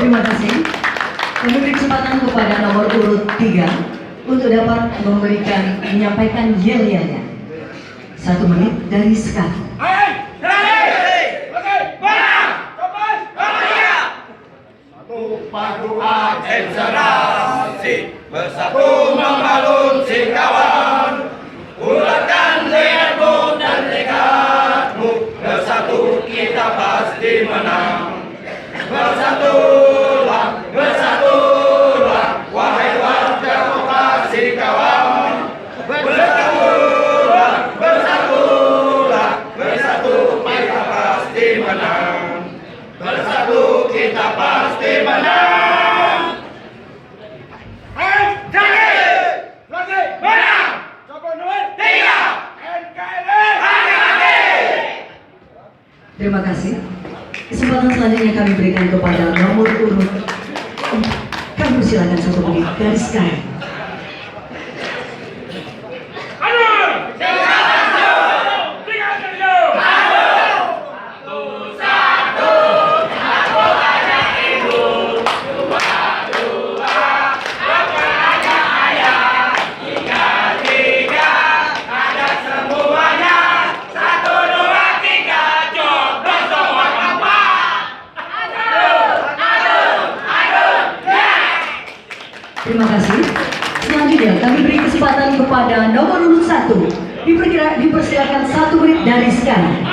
Terima kasih. Kami beri kesempatan kepada nomor urut 3 untuk dapat menyampaikan yel-yelnya. 1 menit dari sekarang. Padu akselerasi, bersatu membangun Singkawang. Bulatkan niatmu dan tekadmu, bersatu kita pasti menang. Bersatulah, bersatulah, wahai warga kota Singkawang. Bersatulah, bersatulah, bersatu kita pasti menang. Bersatu kita pasti menang. Terima kasih. Kesempatan selanjutnya kami berikan kepada nomor urut. Kami silakan 1 menit dari sekarang. Terima kasih. Selanjutnya kami beri kesempatan kepada nomor urut 1. Dipersilakan 1 menit dari sekarang.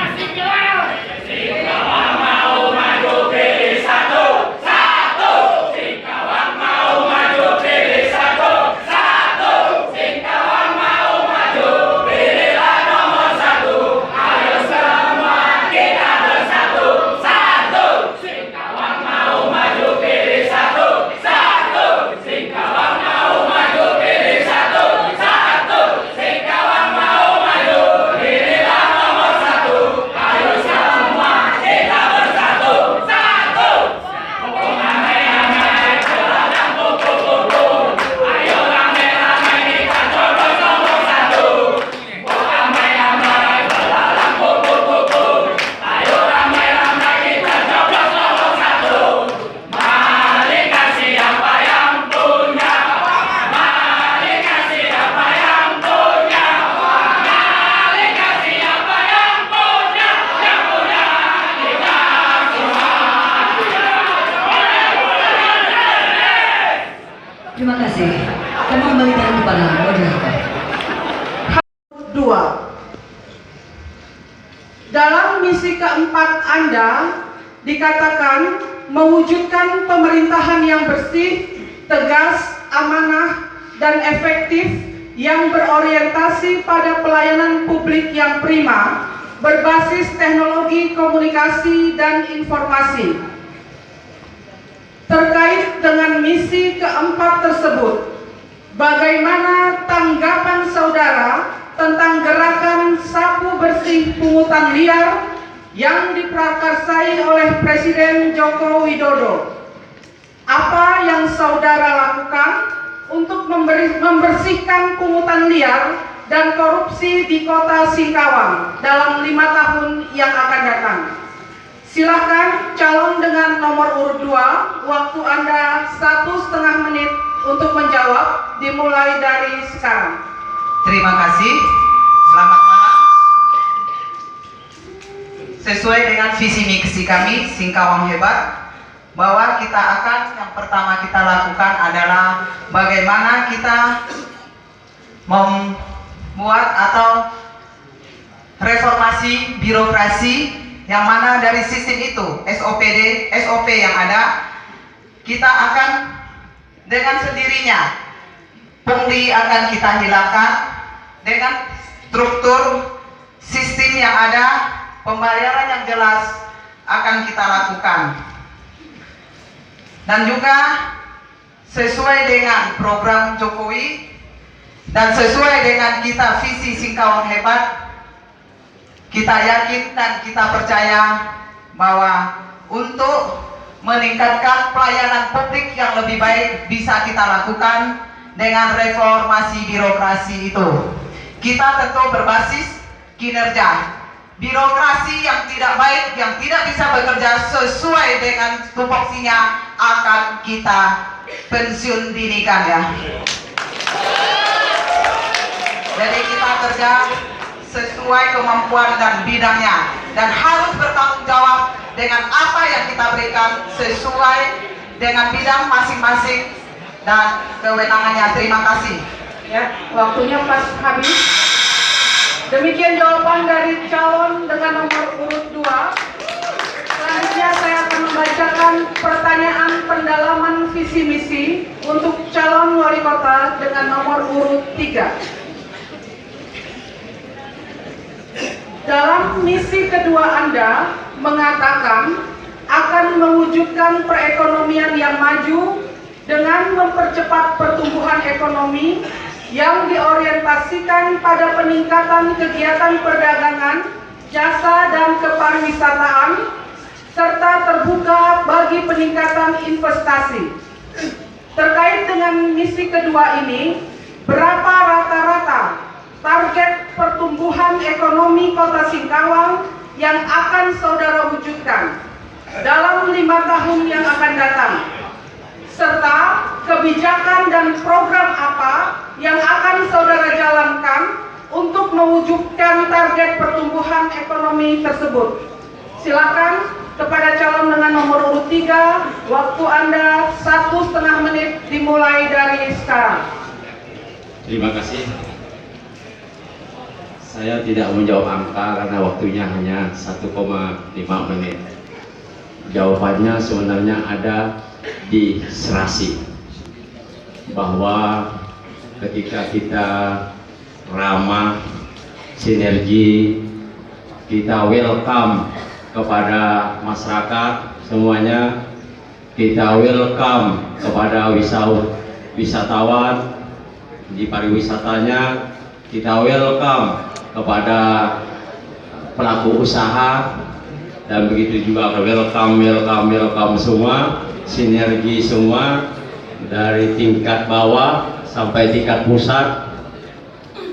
Terima kasih. Kami kembalikan kepada moderator. 2. Dalam misi keempat Anda dikatakan mewujudkan pemerintahan yang bersih, tegas, amanah, dan efektif yang berorientasi pada pelayanan publik yang prima, berbasis teknologi komunikasi dan informasi. Terkait dengan misi keempat tersebut, bagaimana tanggapan saudara tentang gerakan sapu bersih pungutan liar yang diprakarsai oleh Presiden Joko Widodo? Apa yang saudara lakukan untuk membersihkan pungutan liar dan korupsi di kota Singkawang dalam 5 tahun yang akan datang? Silakan calon dengan nomor urut 2, waktu Anda 1,5 menit untuk menjawab, dimulai dari sekarang. Terima kasih. Selamat malam. Sesuai dengan visi misi kami, Singkawang Hebat, bahwa yang pertama kita lakukan adalah bagaimana kita membuat atau reformasi birokrasi, yang mana dari sistem itu SOP yang ada, kita akan dengan sendirinya pungli akan kita hilangkan dengan struktur sistem yang ada, pembayaran yang jelas akan kita lakukan. Dan juga sesuai dengan program Jokowi dan sesuai dengan kita visi Singkawang Hebat, kita yakin dan kita percaya bahwa untuk meningkatkan pelayanan publik yang lebih baik bisa kita lakukan dengan reformasi birokrasi itu. Kita tentu berbasis kinerja. Birokrasi yang tidak baik, yang tidak bisa bekerja sesuai dengan tupoksinya, akan kita pensiun dinikan ya. Jadi kita kerja sesuai kemampuan dan bidangnya, dan harus bertanggung jawab dengan apa yang kita berikan sesuai dengan bidang masing-masing dan kewenangannya. Terima kasih. Ya, waktunya pas habis. Demikian jawaban dari calon dengan nomor urut 2. Selanjutnya saya akan membacakan pertanyaan pendalaman visi misi untuk calon wali kota dengan nomor urut 3. Dalam misi kedua Anda mengatakan akan mewujudkan perekonomian yang maju dengan mempercepat pertumbuhan ekonomi yang diorientasikan pada peningkatan kegiatan perdagangan, jasa dan kepariwisataan, serta terbuka bagi peningkatan investasi. Terkait dengan misi kedua ini, berapa rata-rata target pertumbuhan ekonomi Kota Singkawang yang akan saudara wujudkan dalam 5 tahun yang akan datang? Serta kebijakan dan program apa yang akan saudara jalankan untuk mewujudkan target pertumbuhan ekonomi tersebut? Silakan kepada calon dengan nomor urut 3, waktu Anda 1,5 menit dimulai dari sekarang. Terima kasih. Saya tidak menjawab angka karena waktunya hanya 1,5 menit. Jawabannya sebenarnya ada di serasi, bahwa ketika kita ramah, sinergi, kita welcome kepada masyarakat semuanya, kita welcome kepada wisatawan di pariwisatanya, kita welcome kepada pelaku usaha, dan begitu juga welcome semua, sinergi semua dari tingkat bawah sampai tingkat pusat.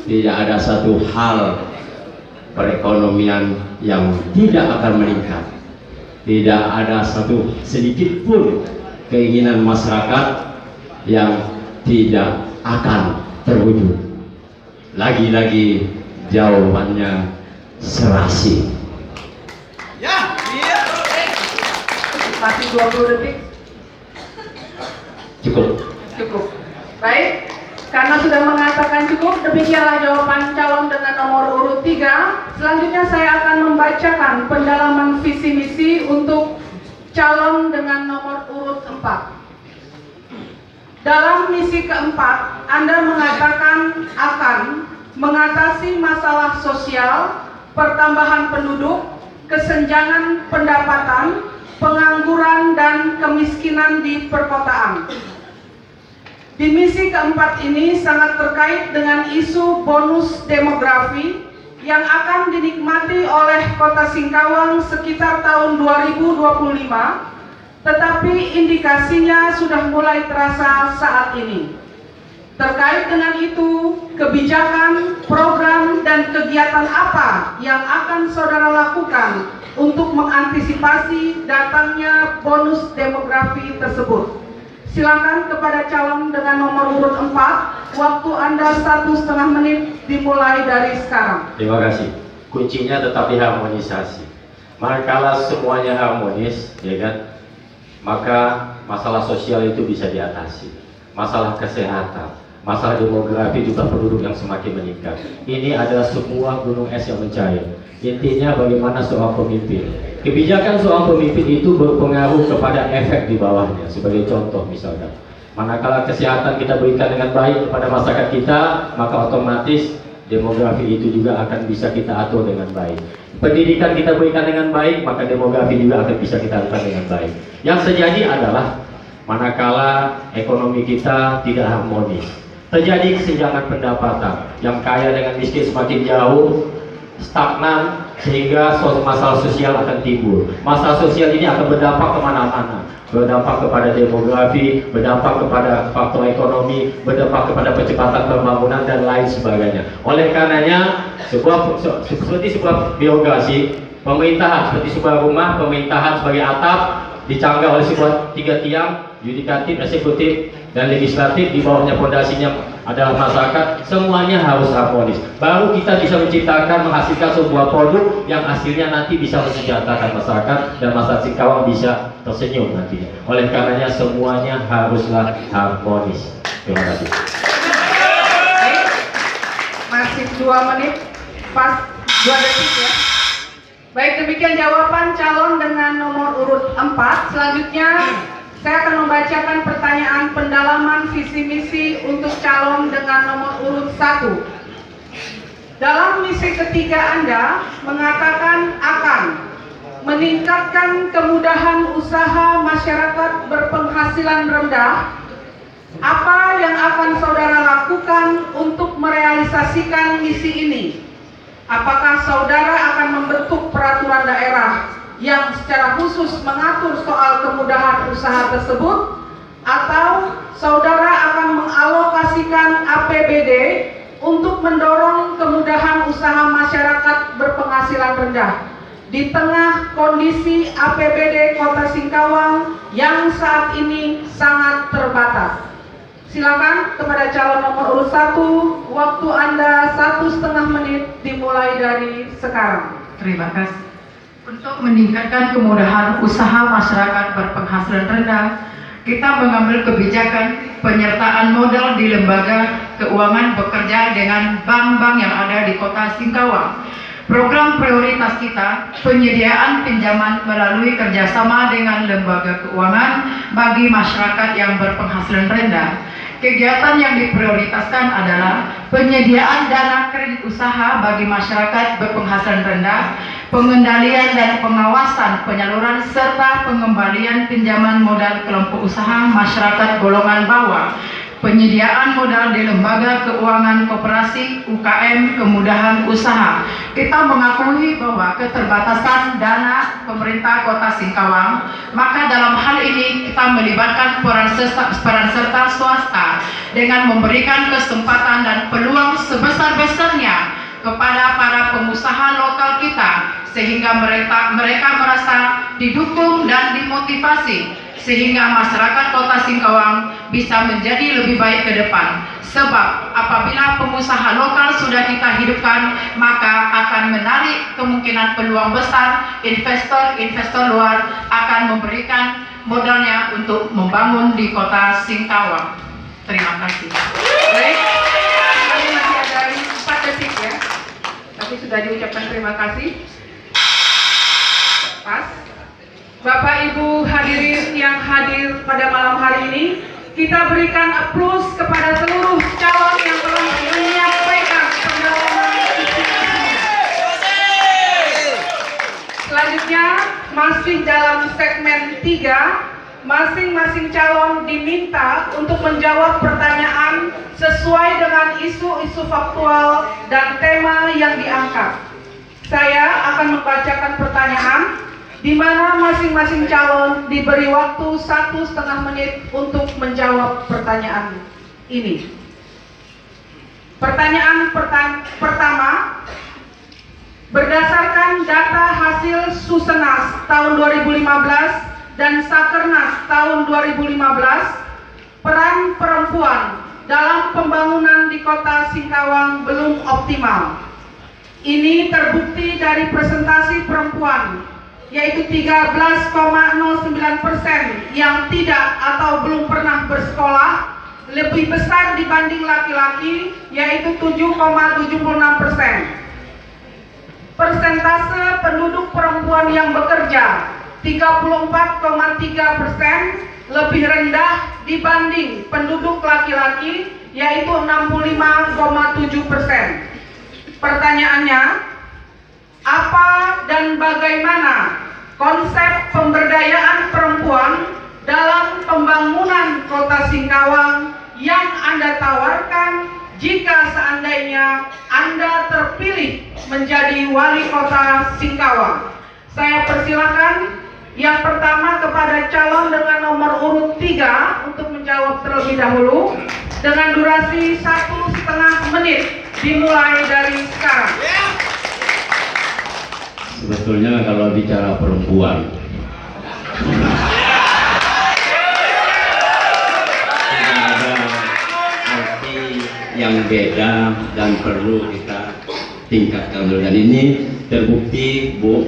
Tidak ada satu hal perekonomian yang tidak akan meningkat. Tidak ada satu sedikit pun keinginan masyarakat yang tidak akan terwujud. Lagi-lagi jawabannya serasi. Ya, iya. Masih 20 detik. Cukup. Baik, karena sudah mengatakan cukup, demikianlah jawaban calon dengan nomor urut 3. Selanjutnya saya akan membacakan pendalaman visi misi untuk calon dengan nomor urut 4. Dalam misi keempat, Anda mengatakan akan mengatasi masalah sosial, pertambahan penduduk, kesenjangan pendapatan, pengangguran, dan kemiskinan di perkotaan. Di misi keempat ini sangat terkait dengan isu bonus demografi yang akan dinikmati oleh Kota Singkawang sekitar tahun 2025, tetapi indikasinya sudah mulai terasa saat ini. Terkait dengan itu, kebijakan, program, dan kegiatan apa yang akan saudara lakukan untuk mengantisipasi datangnya bonus demografi tersebut? Silakan kepada calon dengan nomor urut 4, waktu Anda 1,5 menit dimulai dari sekarang. Terima kasih. Kuncinya tetap di harmonisasi. Manakala semuanya harmonis, ya kan, maka masalah sosial itu bisa diatasi. Masalah kesehatan, masalah demografi juga penduduk yang semakin meningkat. Ini adalah sebuah gunung es yang mencair. Intinya bagaimana seorang pemimpin. Kebijakan seorang pemimpin itu berpengaruh kepada efek di bawahnya. Sebagai contoh misalnya, manakala kesehatan kita berikan dengan baik kepada masyarakat kita, maka otomatis demografi itu juga akan bisa kita atur dengan baik. Pendidikan kita berikan dengan baik, maka demografi juga akan bisa kita atur dengan baik. Yang terjadi adalah manakala ekonomi kita tidak harmonis, terjadi kesenjangan pendapatan, yang kaya dengan miskin semakin jauh, stagnan, sehingga masalah sosial akan timbul. Masalah sosial ini akan berdampak kemana-mana, berdampak kepada demografi, berdampak kepada faktor ekonomi, berdampak kepada percepatan pembangunan dan lain sebagainya. Oleh karenanya, seperti sebuah birokrasi, pemerintahan seperti sebuah rumah, pemerintahan sebagai atap, dicanggah oleh sebuah 3 tiang, yudikatif, eksekutif, dan legislatif. Di bawahnya fondasinya adalah masyarakat. Semuanya harus harmonis. Baru kita bisa menciptakan, menghasilkan sebuah produk yang hasilnya nanti bisa mensejahterakan masyarakat dan masyarakat Singkawang bisa tersenyum nantinya. Oleh karenanya semuanya haruslah harmonis. Terima kasih. Masih 2 menit, pas 2 detik ya. Baik, demikian jawaban calon dengan nomor urut 4. Selanjutnya saya akan membacakan pertanyaan pendalaman visi misi untuk calon dengan nomor urut 1. Dalam misi ketiga Anda mengatakan akan meningkatkan kemudahan usaha masyarakat berpenghasilan rendah. Apa yang akan saudara lakukan untuk merealisasikan misi ini? Apakah saudara akan membentuk peraturan daerah yang secara khusus mengatur soal kemudahan usaha tersebut? Atau saudara akan mengalokasikan APBD untuk mendorong kemudahan usaha masyarakat berpenghasilan rendah di tengah kondisi APBD Kota Singkawang yang saat ini sangat terbatas? Silakan kepada calon nomor urut 1, waktu Anda 1,5 menit dimulai dari sekarang. Terima kasih. Untuk meningkatkan kemudahan usaha masyarakat berpenghasilan rendah, kita mengambil kebijakan penyertaan modal di lembaga keuangan bekerja dengan bank-bank yang ada di Kota Singkawang. Program prioritas kita, penyediaan pinjaman melalui kerjasama dengan lembaga keuangan bagi masyarakat yang berpenghasilan rendah. Kegiatan yang diprioritaskan adalah penyediaan dana kredit usaha bagi masyarakat berpenghasilan rendah, pengendalian dan pengawasan penyaluran serta pengembalian pinjaman modal kelompok usaha masyarakat golongan bawah, penyediaan modal di lembaga keuangan koperasi UKM kemudahan usaha. Kita mengakui bahwa keterbatasan dana pemerintah Kota Singkawang, maka dalam hal ini kita melibatkan peran serta swasta dengan memberikan kesempatan dan peluang sebesar-besarnya kepada para pengusaha lokal kita, sehingga mereka merasa didukung dan dimotivasi, sehingga masyarakat Kota Singkawang bisa menjadi lebih baik ke depan. Sebab apabila pengusaha lokal sudah kita hidupkan, maka akan menarik kemungkinan peluang besar investor luar akan memberikan modalnya untuk membangun di Kota Singkawang. Terima kasih. Baik, kami masih ada 4 detik ya, tapi sudah diucapkan terima kasih. Pas. Bapak Ibu hadirin yang hadir pada malam hari ini, kita berikan aplaus kepada seluruh calon yang telah menyampaikan pendalaman visi misinya. Selanjutnya, masih dalam segmen 3, masing-masing calon diminta untuk menjawab pertanyaan sesuai dengan isu-isu faktual dan tema yang diangkat. Saya akan membacakan pertanyaan di mana masing-masing calon diberi waktu 1,5 menit untuk menjawab pertanyaan ini. Pertanyaan pertama, berdasarkan data hasil Susenas tahun 2015 dan Sakernas tahun 2015, peran perempuan dalam pembangunan di Kota Singkawang belum optimal. Ini terbukti dari presentasi perempuan, yaitu 13,09% yang tidak atau belum pernah bersekolah, lebih besar dibanding laki-laki, yaitu 7,76%. Persentase penduduk perempuan yang bekerja 34,3%, lebih rendah dibanding penduduk laki-laki, yaitu 65,7%. Pertanyaannya, apa dan bagaimana konsep pemberdayaan perempuan dalam pembangunan Kota Singkawang yang Anda tawarkan jika seandainya Anda terpilih menjadi wali Kota Singkawang? Saya persilakan yang pertama kepada calon dengan nomor urut 3 untuk menjawab terlebih dahulu dengan durasi 1,5 menit dimulai dari sekarang. Sebetulnya kalau bicara perempuan, beda dan perlu kita tingkatkan dulu. Dan ini terbukti Bu,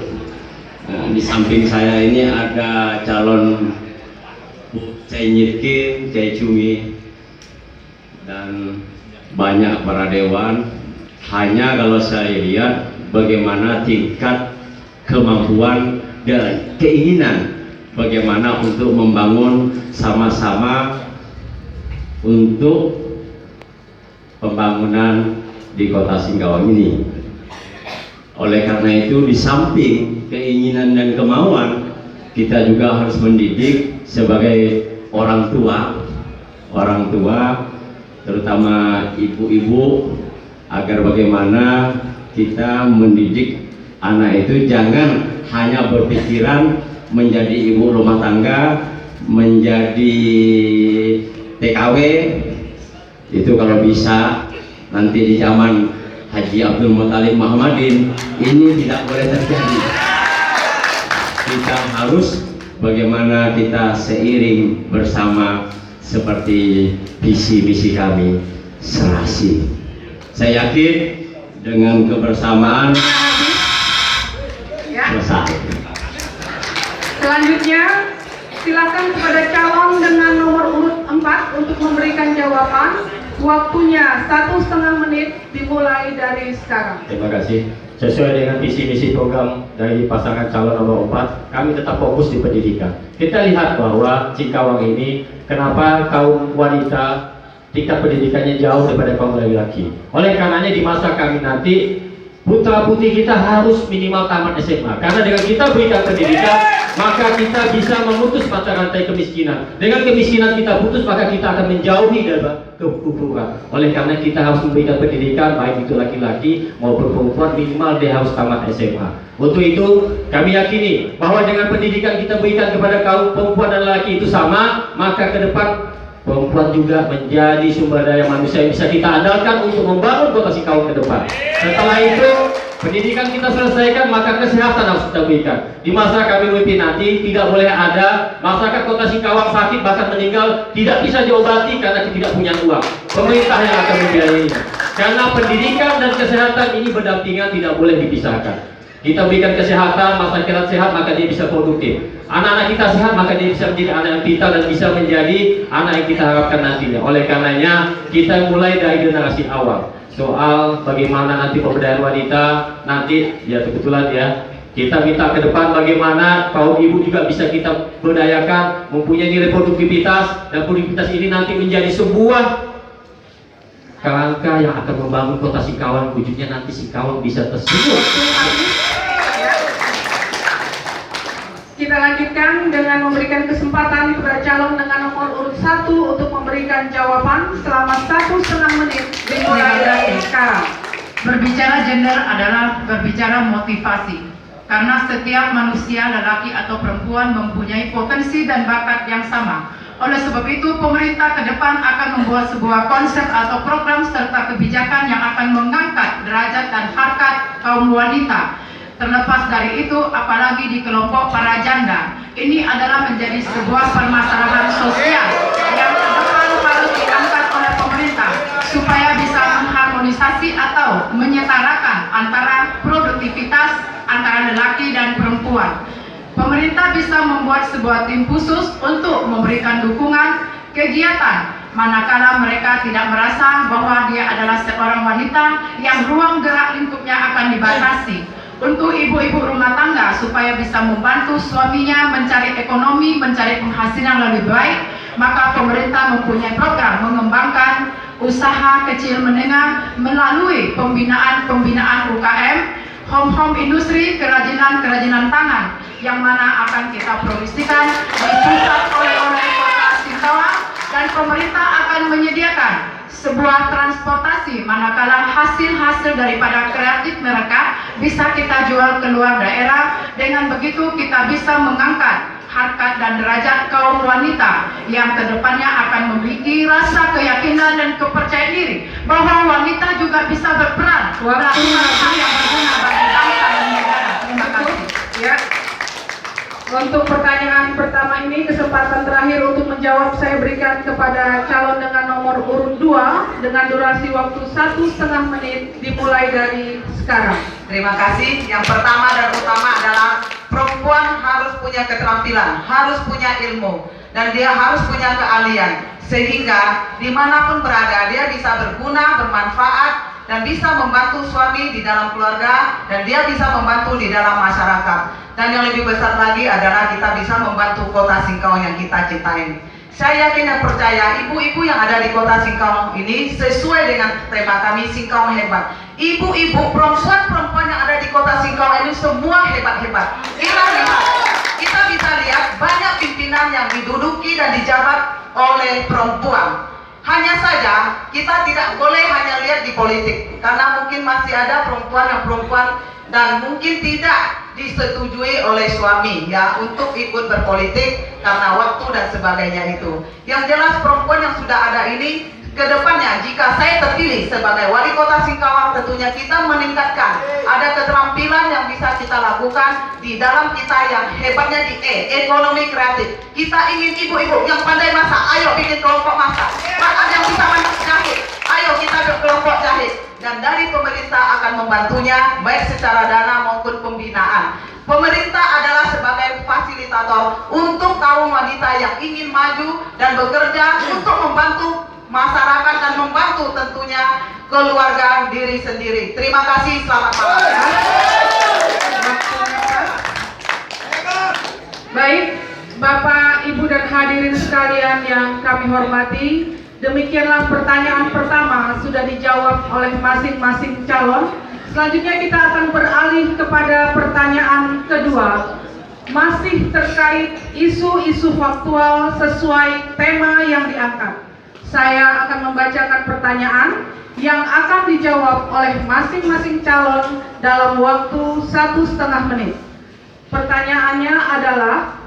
di samping saya ini ada calon Bu Cai Nyirkin, Cai Cumi, dan banyak para dewan. Hanya kalau saya lihat bagaimana tingkat kemampuan dan keinginan bagaimana untuk membangun sama-sama untuk pembangunan di Kota Singkawang ini. Oleh karena itu, di samping keinginan dan kemauan, kita juga harus mendidik sebagai orang tua terutama ibu-ibu, agar bagaimana kita mendidik anak itu jangan hanya berpikiran menjadi ibu rumah tangga, menjadi TKW. Itu kalau bisa nanti di zaman Haji Abdul Muthalib Muhammadin ini tidak boleh terjadi. Kita harus bagaimana kita seiring bersama seperti visi misi kami serasi. Saya yakin dengan kebersamaan selesai. Selanjutnya, silakan kepada calon dengan nomor urut 4 untuk memberikan jawaban. Waktunya 1,5 menit dimulai dari sekarang. Terima kasih. Sesuai dengan visi misi program dari pasangan calon nomor 4, kami tetap fokus di pendidikan. Kita lihat bahwa Singkawang ini, kenapa kaum wanita tingkat pendidikannya jauh daripada kaum laki-laki. Oleh karenanya di masa kami nanti, putra putri kita harus minimal tamat SMA. Karena dengan kita berikan pendidikan, maka kita bisa memutus mata rantai kemiskinan. Dengan kemiskinan kita putus, maka kita akan menjauhi dari kekufuran. Oleh karena kita harus memberikan pendidikan, baik itu laki-laki maupun perempuan, minimal dia harus tamat SMA. Untuk itu, kami yakini bahwa dengan pendidikan kita berikan kepada kaum perempuan dan laki itu sama, maka ke depan perempuan juga menjadi sumber daya manusia yang bisa kita andalkan untuk membangun Kota Singkawang ke depan. Setelah itu, pendidikan kita selesaikan, maka kesehatan harus kita berikan. Di masa kami memimpin nanti, tidak boleh ada masyarakat Kota Singkawang sakit bahkan meninggal tidak bisa diobati karena tidak punya uang. Pemerintah yang akan membiayainya. Karena pendidikan dan kesehatan ini berdampingan, tidak boleh dipisahkan. Kita berikan kesehatan, masyarakat sehat, maka dia bisa produktif. Anak-anak kita sehat, maka dia bisa menjadi anak yang pintar dan bisa menjadi anak yang kita harapkan nantinya. Oleh karenanya, kita mulai dari generasi awal. Soal bagaimana nanti pemberdayaan wanita, nanti ya kebetulan ya, kita minta ke depan bagaimana kaum ibu juga bisa kita berdayakan, mempunyai nilai produktivitas, dan produktivitas ini nanti menjadi sebuah kerangka yang akan membangun Kota Singkawang, wujudnya nanti Singkawang bisa tersenyum. Kita lanjutkan dengan memberikan kesempatan kepada calon dengan nomor urut 1 untuk memberikan jawaban selama 1,5 menit dimulai dari sekarang. Berbicara gender adalah berbicara motivasi. Karena setiap manusia, lelaki atau perempuan, mempunyai potensi dan bakat yang sama. Oleh sebab itu, pemerintah ke depan akan membuat sebuah konsep atau program serta kebijakan yang akan mengangkat derajat dan harkat kaum wanita. Terlepas dari itu, apalagi di kelompok para janda, ini adalah menjadi sebuah permasalahan sosial yang ke depan harus diangkat oleh pemerintah supaya bisa mengharmonisasi atau menyetarakan antara produktivitas antara lelaki dan perempuan. Pemerintah bisa membuat sebuah tim khusus untuk memberikan dukungan kegiatan manakala mereka tidak merasa bahwa dia adalah seorang wanita yang ruang gerak lingkupnya akan dibatasi. Untuk ibu-ibu rumah tangga supaya bisa membantu suaminya mencari ekonomi, mencari penghasilan lebih baik, maka pemerintah mempunyai program mengembangkan usaha kecil menengah melalui pembinaan UKM, home industri, kerajinan tangan yang mana akan kita produksikan di pusat oleh-oleh Kota Singkawang, dan pemerintah akan menyediakan sebuah transportasi manakala hasil-hasil daripada kreatif mereka bisa kita jual ke luar daerah. Dengan begitu kita bisa mengangkat harkat dan derajat kaum wanita yang kedepannya akan memiliki rasa keyakinan dan kepercayaan diri bahwa wanita juga bisa berperan melakukan hal yang berguna bagi bangsa dan negara. Terima kasih. Ya. Untuk pertanyaan pertama ini, kesempatan terakhir untuk menjawab saya berikan kepada calon dengan nomor urut 2 dengan durasi waktu 1,5 menit dimulai dari sekarang. Terima kasih. Yang pertama dan utama adalah perempuan harus punya keterampilan, harus punya ilmu, dan dia harus punya keahlian. Sehingga dimanapun berada, dia bisa berguna, bermanfaat, dan bisa membantu suami di dalam keluarga, dan dia bisa membantu di dalam masyarakat. Dan yang lebih besar lagi adalah kita bisa membantu kota Singkawang yang kita cintai. Saya yakin dan percaya ibu-ibu yang ada di kota Singkawang ini sesuai dengan tema kami, Singkawang Hebat. Ibu-ibu, perempuan-perempuan yang ada di kota Singkawang ini semua hebat-hebat. Kita bisa lihat banyak pimpinan yang diduduki dan dijabat oleh perempuan. Hanya saja kita tidak boleh hanya lihat di politik, karena mungkin masih ada perempuan dan mungkin tidak disetujui oleh suami ya untuk ikut berpolitik karena waktu dan sebagainya itu. Yang jelas perempuan yang sudah ada ini kedepannya jika saya terpilih sebagai wali kota Singkawang, tentunya kita meningkatkan ada keterampilan yang bisa kita lakukan di dalam kita yang hebatnya di ekonomi kreatif. Kita ingin ibu-ibu yang pandai masak, ayo bikin kelompok masak. Ada yang bisa masak jahit, ayo kita berkelompok jahit. Dan dari pemerintah akan membantunya baik secara dana maupun pembinaan. Pemerintah adalah sebagai fasilitator untuk kaum wanita yang ingin maju dan bekerja untuk membantu masyarakat dan membantu tentunya keluarga diri sendiri. Terima kasih, selamat malam. Baik, Bapak, Ibu dan hadirin sekalian yang kami hormati, demikianlah pertanyaan pertama sudah dijawab oleh masing-masing calon. Selanjutnya kita akan beralih kepada pertanyaan kedua, masih terkait isu-isu faktual sesuai tema yang diangkat. Saya akan membacakan pertanyaan yang akan dijawab oleh masing-masing calon dalam waktu 1,5 menit. Pertanyaannya adalah,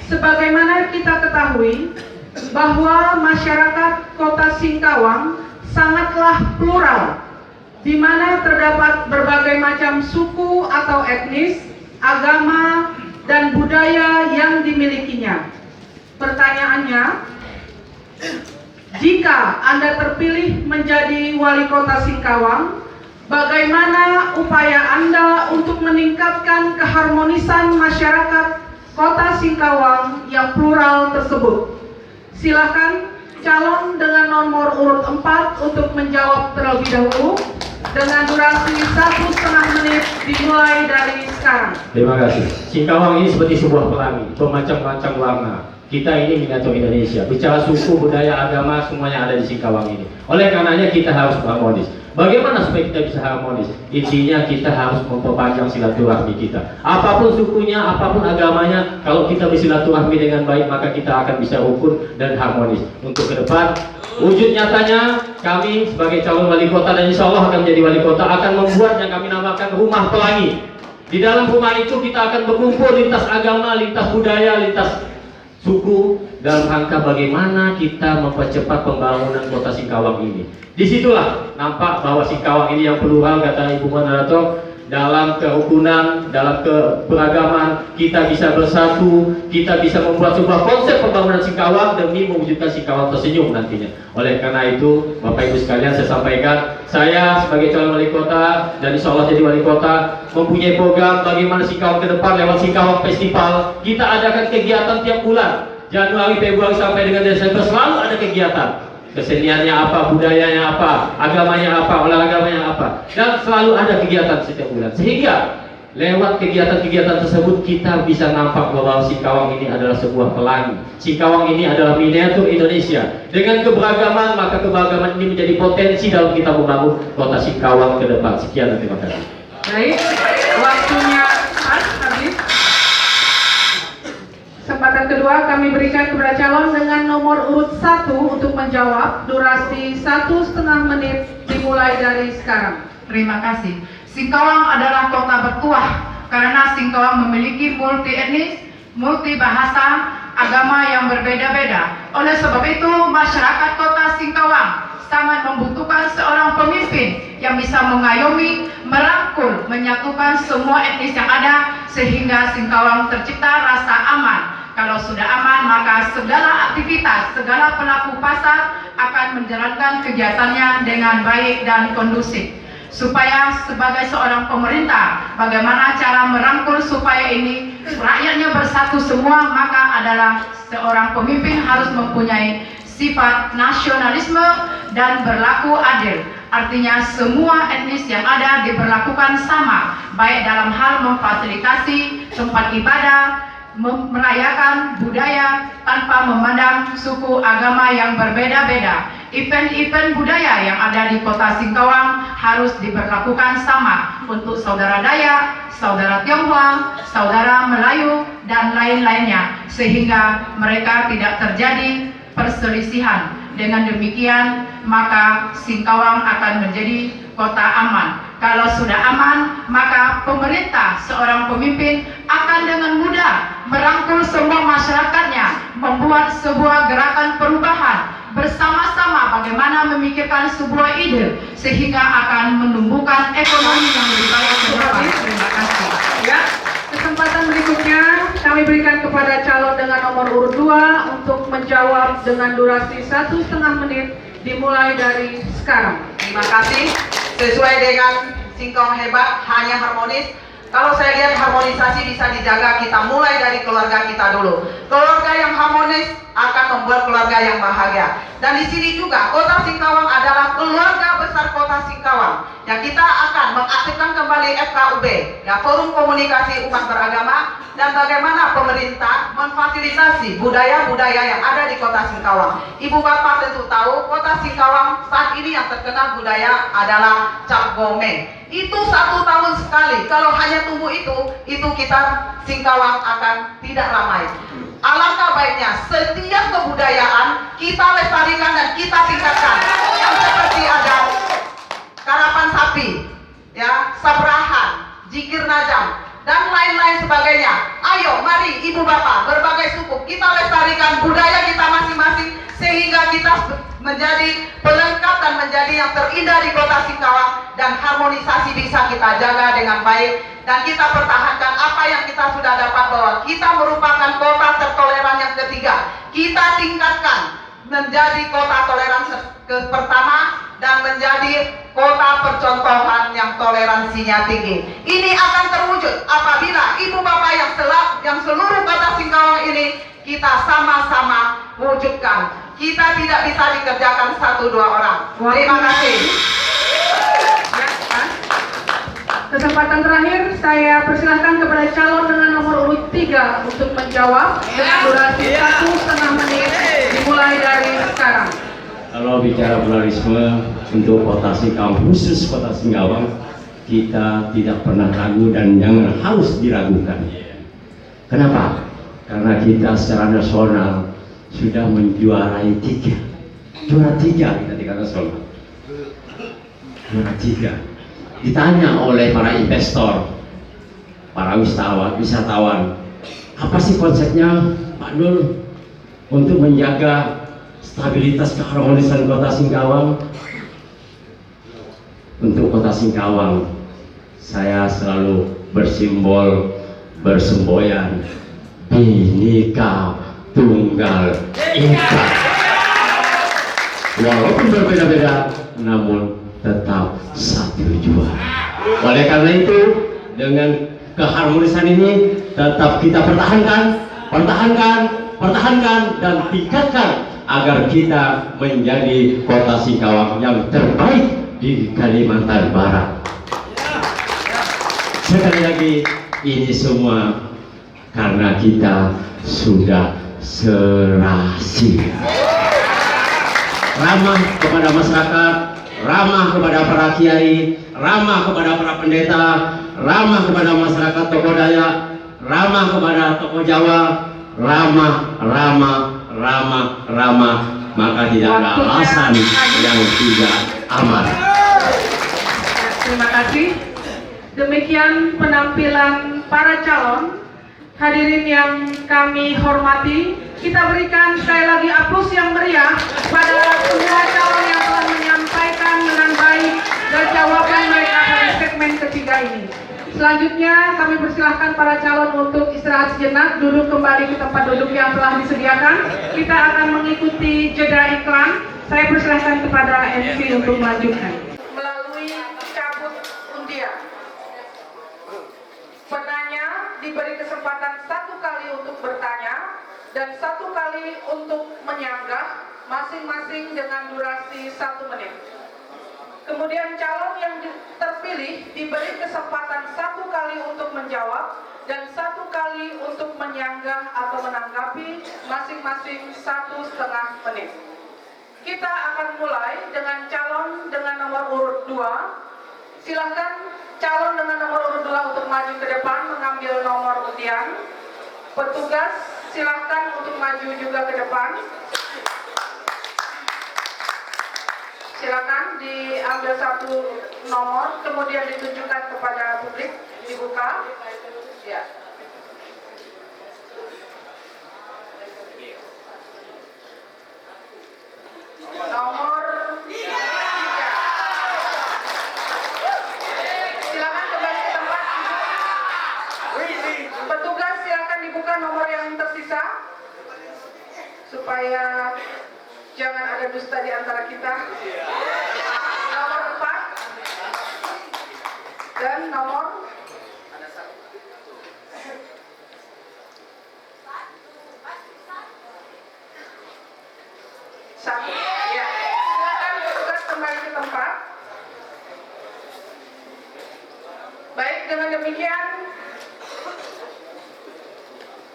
sebagaimana kita ketahui bahwa masyarakat Kota Singkawang sangatlah plural, di mana terdapat berbagai macam suku atau etnis, agama, dan budaya yang dimilikinya. Pertanyaannya, jika Anda terpilih menjadi wali kota Singkawang, bagaimana upaya Anda untuk meningkatkan keharmonisan masyarakat Kota Singkawang yang plural tersebut? Silakan calon dengan nomor urut 4 untuk menjawab terlebih dahulu dengan durasi 1,5 menit dimulai dari sekarang. Terima kasih. Singkawang ini seperti sebuah pelangi, bermacam-macam warna. Kita ini miniatur Indonesia. Bicara suku, budaya, agama, semuanya ada di Singkawang ini. Oleh karenanya kita harus harmonis. Bagaimana supaya kita bisa harmonis? Intinya kita harus memperpanjang silaturahmi kita. Apapun sukunya, apapun agamanya, kalau kita bersilaturahmi dengan baik, maka kita akan bisa rukun dan harmonis. Untuk ke depan, wujud nyatanya kami sebagai calon wali kota dan insya Allah akan menjadi wali kota akan membuat yang kami namakan rumah pelangi. Di dalam rumah itu kita akan berkumpul lintas agama, lintas budaya, lintas suku dalam rangka bagaimana kita mempercepat pembangunan kota Singkawang ini. Disitulah nampak bahwa Singkawang ini yang plural, kata Ibu Moderator, dalam kerukunan, dalam keberagaman, kita bisa bersatu, kita bisa membuat sebuah konsep pembangunan Singkawang demi mewujudkan Singkawang tersenyum nantinya. Oleh karena itu, Bapak Ibu sekalian, saya sampaikan, saya sebagai calon wali kota dan insya Allah jadi wali kota mempunyai program bagaimana Singkawang ke depan lewat Singkawang Festival. Kita adakan kegiatan tiap bulan, Januari, Februari sampai dengan Desember selalu ada kegiatan. Keseniannya apa, budayanya apa, agamanya apa, olahraganya apa, dan selalu ada kegiatan setiap bulan. Sehingga lewat kegiatan-kegiatan tersebut kita bisa nampak bahwa Singkawang ini adalah sebuah pelangi. Singkawang ini adalah miniatur Indonesia. Dengan keberagaman, maka keberagaman ini menjadi potensi dalam kita membangun kota Singkawang ke depan. Sekian dan terima kasih. Baik, waktunya habis. Kesempatan kedua kami berikan kepada calon dengan nomor urut 1 untuk menjawab, durasi 1,5 menit dimulai dari sekarang. Terima kasih. Singkawang adalah kota bertuah karena Singkawang memiliki multi etnis, multi bahasa, agama yang berbeda-beda. Oleh sebab itu, masyarakat kota Singkawang sangat membutuhkan seorang pemimpin yang bisa mengayomi, merangkul, menyatukan semua etnis yang ada sehingga Singkawang tercipta rasa aman, Kalau sudah aman, maka segala aktivitas, segala pelaku pasar akan menjalankan kegiatannya dengan baik dan kondusif. Supaya sebagai seorang pemerintah, bagaimana cara merangkul supaya ini rakyatnya bersatu semua, maka adalah seorang pemimpin harus mempunyai sifat nasionalisme dan berlaku adil. Artinya semua etnis yang ada diberlakukan sama, baik dalam hal memfasilitasi tempat ibadah, merayakan budaya tanpa memandang suku agama yang berbeda-beda. Event-event budaya yang ada di Kota Singkawang harus diberlakukan sama untuk saudara Dayak, saudara Tionghoa, saudara Melayu, dan lain-lainnya, sehingga mereka tidak terjadi perselisihan. Dengan demikian, maka Singkawang akan menjadi kota aman. Kalau sudah aman, maka pemerintah, seorang pemimpin akan dengan mudah merangkul semua masyarakatnya, membuat sebuah gerakan perubahan, bersama-sama bagaimana memikirkan sebuah ide, sehingga akan menumbuhkan ekonomi yang lebih baik ke depan. Terima kasih. Ya, kesempatan berikutnya kami berikan kepada calon dengan nomor urut 2 untuk menjawab dengan durasi 1,5 menit dimulai dari sekarang. Terima kasih. Sesuai dengan Singkawang Hebat, hanya harmonis. Kalau saya lihat harmonisasi bisa dijaga, kita mulai dari keluarga kita dulu. Keluarga yang harmonis akan membuat keluarga yang bahagia. Dan di sini juga Kota Singkawang adalah keluarga besar Kota Singkawang. Ya, kita akan mengaktifkan kembali FKUB, ya, Forum Komunikasi Umat Beragama, dan bagaimana pemerintah memfasilitasi budaya-budaya yang ada di Kota Singkawang. Ibu Bapak tentu tahu Kota Singkawang saat ini yang terkenal budaya adalah Cap Gome. Itu 1 tahun sekali. Kalau hanya tumbuh itu kita Singkawang akan tidak ramai. Alangkah baiknya setiap kebudayaan kita lestarikan dan kita tingkatkan. Yang seperti ada karapan sapi, ya, sabrahan, jikir najam, dan lain-lain sebagainya. Ayo, mari ibu bapak, berbagai suku, kita lestarikan budaya kita masing-masing sehingga kita menjadi pelengkap dan menjadi yang terindah di Kota Singkawang, dan harmonisasi bisa kita jaga dengan baik dan kita pertahankan apa yang kita sudah dapat, bahwa kita merupakan kota tertoleran yang ketiga. Kita tingkatkan menjadi kota toleran pertama dan menjadi kota percontohan yang toleransinya tinggi. Ini akan terwujud apabila ibu bapak yang seluruh Kota Singkawang ini kita sama-sama wujudkan. Kita tidak bisa dikerjakan 1-2 orang. Terima kasih. Kesempatan terakhir saya persilahkan kepada calon dengan nomor urut 3 untuk menjawab dengan durasi 1,5 menit dimulai dari sekarang. Kalau bicara pluralisme untuk Kota Singkawang, khusus Kota Singkawang, kita tidak pernah ragu dan jangan harus diragukan. Kenapa? Karena kita secara nasional sudah menjuarai juara tiga kita tingkat nasional. Juara 3. Ditanya oleh para investor, para wisatawan, apa sih konsepnya Pak Dul untuk menjaga stabilitas keharmonisan Kota Singkawang? Untuk Kota Singkawang, saya selalu bersemboyan Bhinneka Tunggal Ika. Walaupun berbeda-beda, namun tetap satu jua. Oleh karena itu, dengan keharmonisan ini tetap kita pertahankan dan tingkatkan agar kita menjadi Kota Singkawang yang terbaik di Kalimantan Barat. Sekali lagi, ini semua karena kita sudah serasi. Ramah kepada masyarakat, ramah kepada para kiai, ramah kepada para pendeta, ramah kepada masyarakat tokoh Dayak, ramah kepada tokoh Jawa, ramah, maka tidak ada alasan yang tidak aman. Terima kasih. Demikian penampilan para calon. Hadirin yang kami hormati, kita berikan sekali lagi aplaus yang meriah pada semua calon yang telah menyampaikan dengan baik dan jawaban mereka pada segmen ketiga ini. Selanjutnya kami persilahkan para calon untuk istirahat sejenak, duduk kembali ke tempat duduk yang telah disediakan. Kita akan mengikuti jeda iklan. Saya persilahkan kepada MC untuk melanjutkan. Melalui cabut undian, penanya diberi kesempatan 1 kali untuk bertanya dan 1 kali untuk menyanggah, masing-masing dengan durasi 1 menit. Kemudian calon yang terpilih diberi kesempatan 1 kali untuk menjawab dan 1 kali untuk menyanggah atau menanggapi, masing-masing 1,5 menit. Kita akan mulai dengan calon dengan nomor urut 2. Silakan calon dengan nomor urut 2 untuk maju ke depan mengambil nomor undian. Petugas silakan untuk maju juga ke depan. Silakan diambil 1 nomor, kemudian ditunjukkan kepada publik, dibuka. Ya. Nomor 3. Silakan kembali ke tempat. Petugas silakan dibuka nomor yang tersisa supaya jangan ada dusta di antara kita. Nomor 4 dan nomor 1. Ya, silakan petugas kembali ke tempat. Baik, dengan demikian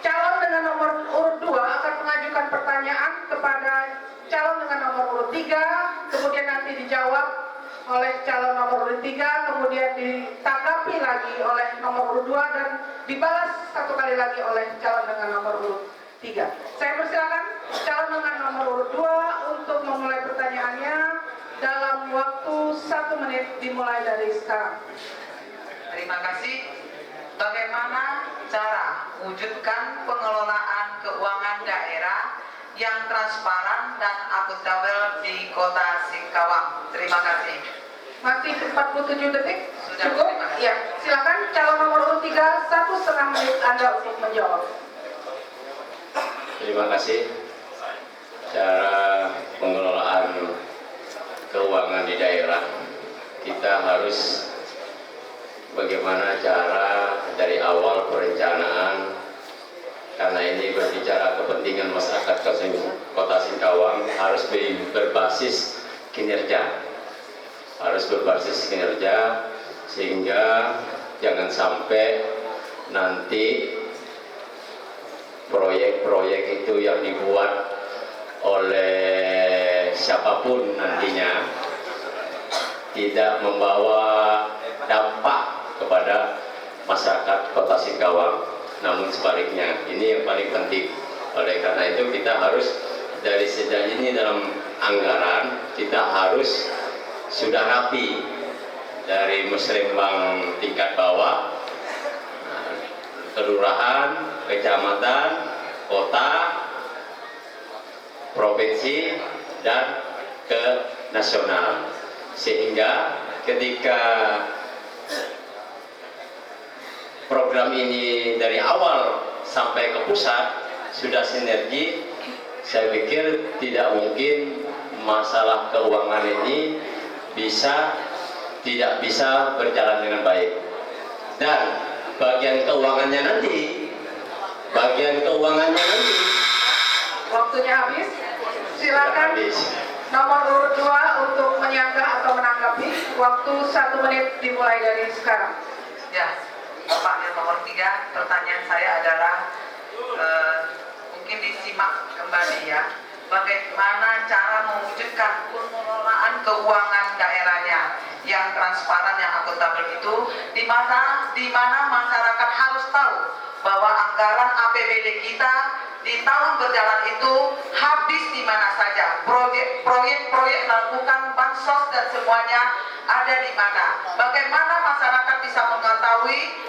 calon dengan nomor urut 2 akan mengajukan pertanyaan kepada calon dengan nomor urut 3, kemudian nanti dijawab oleh calon nomor urut 3, kemudian ditanggapi lagi oleh nomor urut 2 dan dibalas 1 kali lagi oleh calon dengan nomor urut 3. Saya persilakan calon dengan nomor urut 2 untuk memulai pertanyaannya dalam waktu 1 menit dimulai dari sekarang. Terima kasih. Bagaimana cara wujudkan pengelolaan keuangan daerah yang transparan dan akuntabel di Kota Singkawang? Terima kasih. Masih 47 detik? Sudah, Cukup? terima kasih. Ya, silakan calon nomor urut 3, 1,5 menit Anda untuk menjawab. Terima kasih. Cara pengelolaan keuangan di daerah, kita harus bagaimana cara dari awal perencanaan, karena ini berbicara kepentingan masyarakat Kota Singkawang, harus berbasis kinerja, sehingga jangan sampai nanti proyek-proyek itu yang dibuat oleh siapapun nantinya tidak membawa dampak kepada masyarakat Kota Singkawang, namun sebaliknya. Ini yang paling penting. Oleh karena itu kita harus dari sejak ini dalam anggaran kita harus sudah rapi dari musrembang tingkat bawah, kelurahan, kecamatan, kota, provinsi, dan ke nasional, sehingga ketika program ini dari awal sampai ke pusat sudah sinergi, saya pikir tidak mungkin masalah keuangan ini tidak bisa berjalan dengan baik. Dan bagian keuangannya nanti Waktunya habis. Silakan nomor urut 2 untuk menyanggah atau menanggapi. Waktu 1 menit dimulai dari sekarang. Ya, Bapak yang nomor 3, pertanyaan saya adalah mungkin disimak kembali ya. Bagaimana cara mewujudkan pengelolaan keuangan daerahnya yang transparan, yang akuntabel itu, di mana masyarakat harus tahu bahwa anggaran APBD kita di tahun berjalan itu habis di mana saja, proyek-proyek melakukan bansos dan semuanya ada di mana. Bagaimana masyarakat bisa mengetahui